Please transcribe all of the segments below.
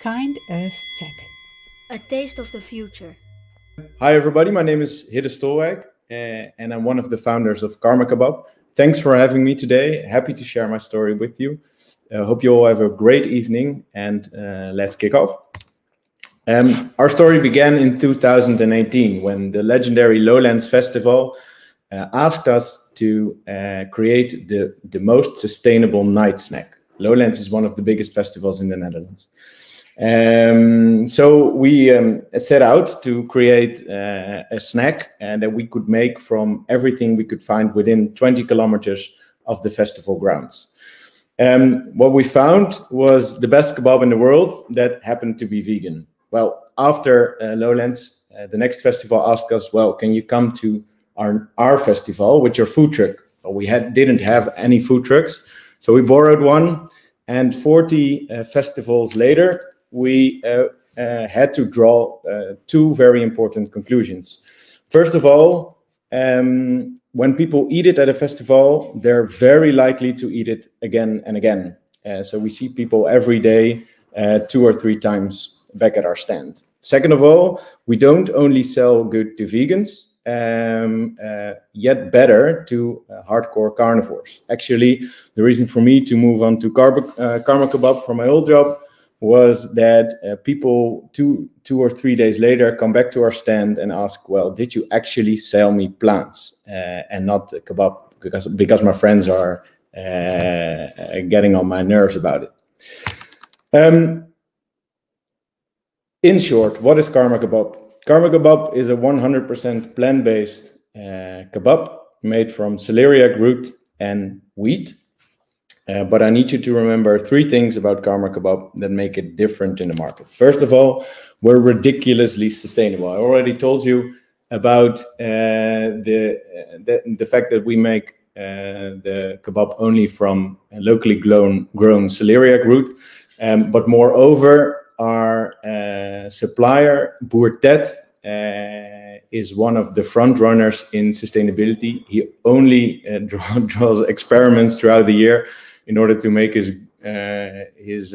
Kind Earth Tech. A taste of the future. Hi everybody, my name is Hidde Stolwijk and I'm one of the founders of Karma Kebab. Thanks for having me today. Happy to share my story with you. Hope you all have a great evening and let's kick off. Our story began in 2018 when the legendary Lowlands Festival asked us to create the most sustainable night snack. Lowlands is one of the biggest festivals in the Netherlands. So we set out to create a snack that we could make from everything we could find within 20 kilometers of the festival grounds. What we found was the best kebab in the world that happened to be vegan. Well, after Lowlands, the next festival asked us, well, can you come to our festival with your food truck? Well, we didn't have any food trucks, so we borrowed one, and 40 festivals later, we had to draw two very important conclusions. First of all, when people eat it at a festival, they're very likely to eat it again and again. So we see people every day, 2 or 3 times back at our stand. Second of all, we don't only sell good to vegans, yet better to hardcore carnivores. Actually, the reason for me to move on to Karma Kebab from my old job was that people two or 3 days later come back to our stand and ask, well, did you actually sell me plants and not kebab? Because my friends are getting on my nerves about it. In short, what is Karma Kebab? Karma Kebab is a 100% plant-based kebab made from celeriac root and wheat. But I need you to remember 3 things about Karma Kebab that make it different in the market. First of all, we're ridiculously sustainable. I already told you about the fact that we make the kebab only from locally grown celeriac root. But moreover, our supplier, Boer Ted, is one of the front runners in sustainability. He only draws experiments throughout the year in order to make his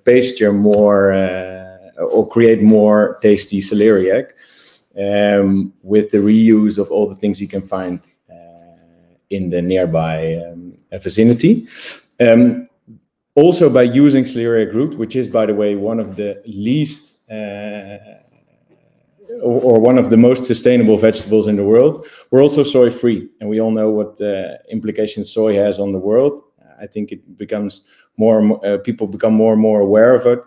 pasture more or create more tasty celeriac with the reuse of all the things he can find in the nearby vicinity. Also by using celeriac root, which is, by the way, one of the least or one of the most sustainable vegetables in the world, we're also soy-free. And we all know what implications soy has on the world. I think it becomes people become more and more aware of it.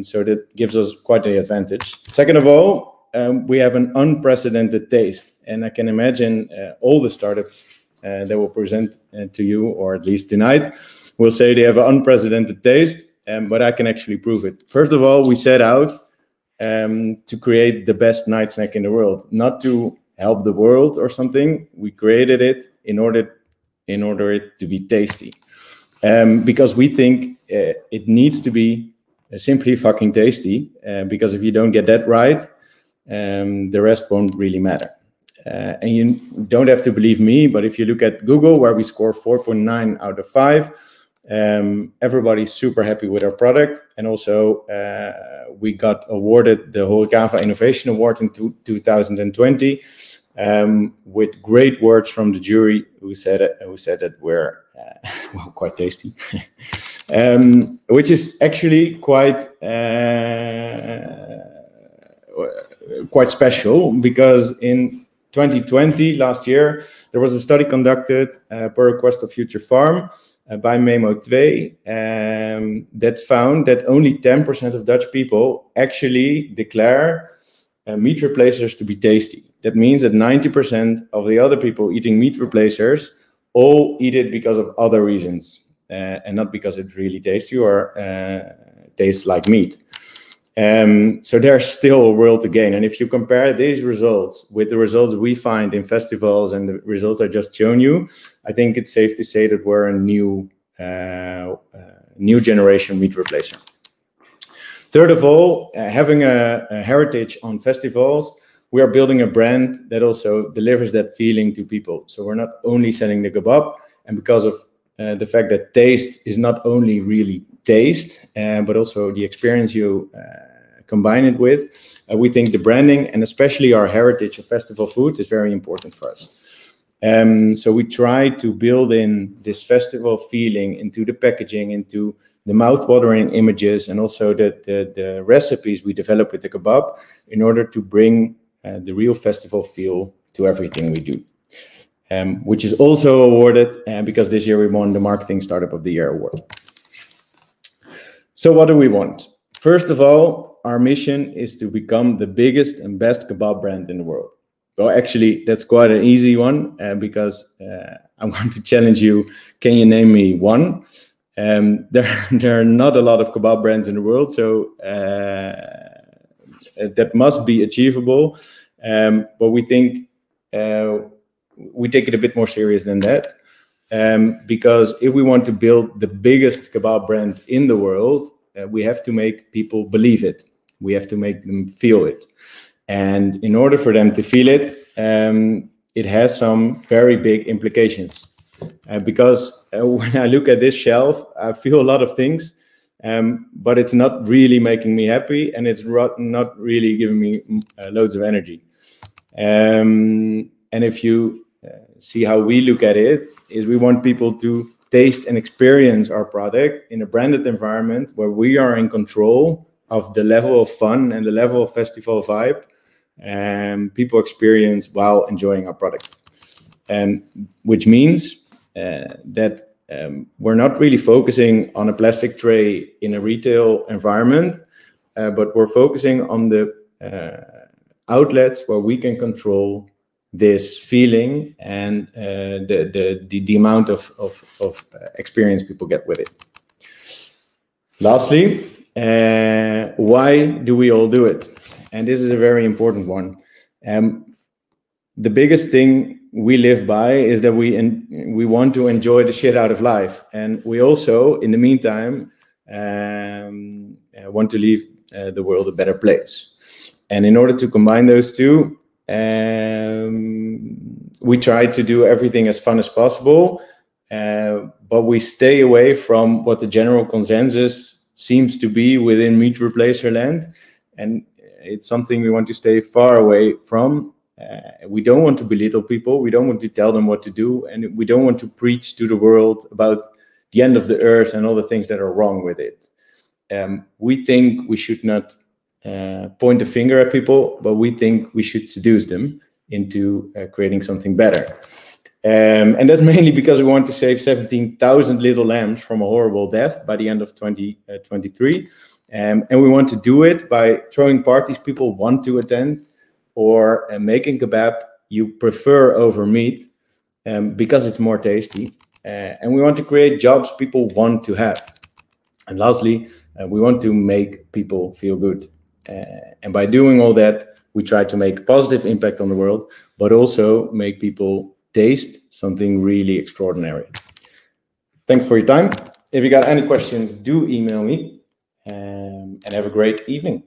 So that gives us quite an advantage. Second of all, we have an unprecedented taste. And I can imagine all the startups that will present to you, or at least tonight, will say they have an unprecedented taste, but I can actually prove it. First of all, we set out to create the best night snack in the world, not to help the world or something. We created it in order it to be tasty, because we think it needs to be simply fucking tasty, because if you don't get that right, the rest won't really matter. And you don't have to believe me, but if you look at Google, where we score 4.9 out of 5, everybody's super happy with our product. And also we got awarded the Horecava Innovation Award in 2020 with great words from the jury who said that we're well, quite tasty, which is actually quite special, because in 2020, last year, there was a study conducted per request of Future Farm by Memo2 that found that only 10% of Dutch people actually declare meat replacers to be tasty. That means that 90% of the other people eating meat replacers all eat it because of other reasons and not because it's really tasty or tastes like meat. So there's still a world to gain. And if you compare these results with the results we find in festivals and the results I just shown you, I think it's safe to say that we're a new generation meat replacer. Third of all, having a heritage on festivals, we are building a brand that also delivers that feeling to people. So we're not only selling the kebab, and because of the fact that taste is not only really taste, but also the experience you combine it with. We think the branding and especially our heritage of festival food is very important for us. So we try to build in this festival feeling into the packaging, into the mouth-watering images, and also the recipes we develop with the kebab in order to bring the real festival feel to everything we do. Which is also awarded because this year we won the Marketing Startup of the Year award. So what do we want? First of all, our mission is to become the biggest and best kebab brand in the world. Well, actually, that's quite an easy one because I'm going to challenge you. Can you name me one? There are not a lot of kebab brands in the world, so that must be achievable. But we think we take it a bit more serious than that. Because if we want to build the biggest kebab brand in the world, we have to make people believe it. We have to make them feel it. And in order for them to feel it, it has some very big implications. Because when I look at this shelf, I feel a lot of things, but it's not really making me happy, and it's not really giving me loads of energy. And if you see how we look at it, is we want people to taste and experience our product in a branded environment where we are in control of the level of fun and the level of festival vibe people experience while enjoying our product. Which means that we're not really focusing on a plastic tray in a retail environment, but we're focusing on the outlets where we can control this feeling and the amount of experience people get with it. Lastly, why do we all do it? And this is a very important one. The biggest thing we live by is that we want to enjoy the shit out of life, and we also, in the meantime, want to leave the world a better place. And in order to combine those two, we try to do everything as fun as possible, but we stay away from what the general consensus seems to be within meat replacer land, and it's something we want to stay far away from. We don't want to belittle people, we don't want to tell them what to do, and we don't want to preach to the world about the end of the earth and all the things that are wrong with it. We think we should not point a finger at people, but we think we should seduce them into creating something better. And that's mainly because we want to save 17,000 little lambs from a horrible death by the end of 2023. And we want to do it by throwing parties people want to attend, or making kebab you prefer over meat because it's more tasty. And we want to create jobs people want to have. And lastly, we want to make people feel good. And by doing all that, we try to make a positive impact on the world, but also make people taste something really extraordinary. Thanks for your time. If you got any questions, do email me, and have a great evening.